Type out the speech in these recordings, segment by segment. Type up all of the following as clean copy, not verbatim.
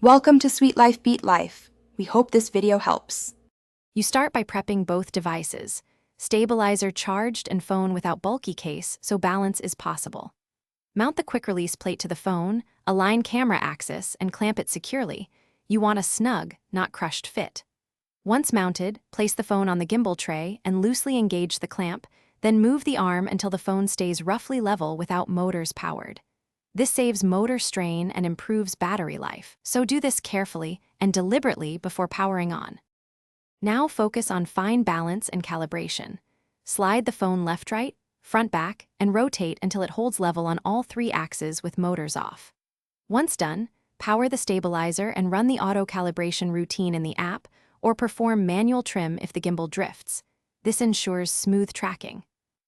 Welcome to Sweet Life Beat Life. We hope this video helps. You start by prepping both devices, stabilizer charged and phone without bulky case so balance is possible. Mount the quick-release plate to the phone, align camera axis, and clamp it securely. You want a snug, not crushed fit. Once mounted, place the phone on the gimbal tray and loosely engage the clamp, then move the arm until the phone stays roughly level without motors powered. This saves motor strain and improves battery life, so do this carefully and deliberately before powering on. Now focus on fine balance and calibration. Slide the phone left-right, front-back, and rotate until it holds level on all three axes with motors off. Once done, power the stabilizer and run the auto-calibration routine in the app or perform manual trim if the gimbal drifts. This ensures smooth tracking.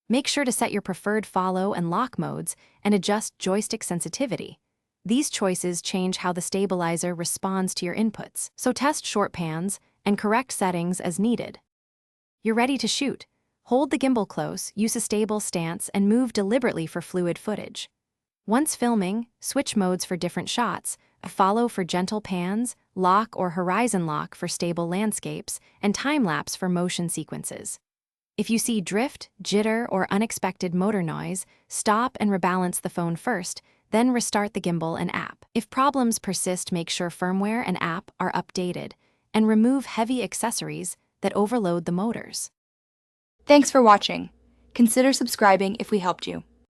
Make sure to set your preferred follow and lock modes and adjust joystick sensitivity. These choices change how the stabilizer responds to your inputs, so test short pans and correct settings as needed. You're ready to shoot. Hold the gimbal close, use a stable stance, and move deliberately for fluid footage. Once filming, switch modes for different shots, follow for gentle pans, lock or horizon lock for stable landscapes, and time-lapse for motion sequences. If you see drift, jitter, or unexpected motor noise, stop and rebalance the phone first, then restart the gimbal and app. If problems persist, make sure firmware and app are updated, and remove heavy accessories that overload the motors. Thanks for watching. Consider subscribing if we helped you.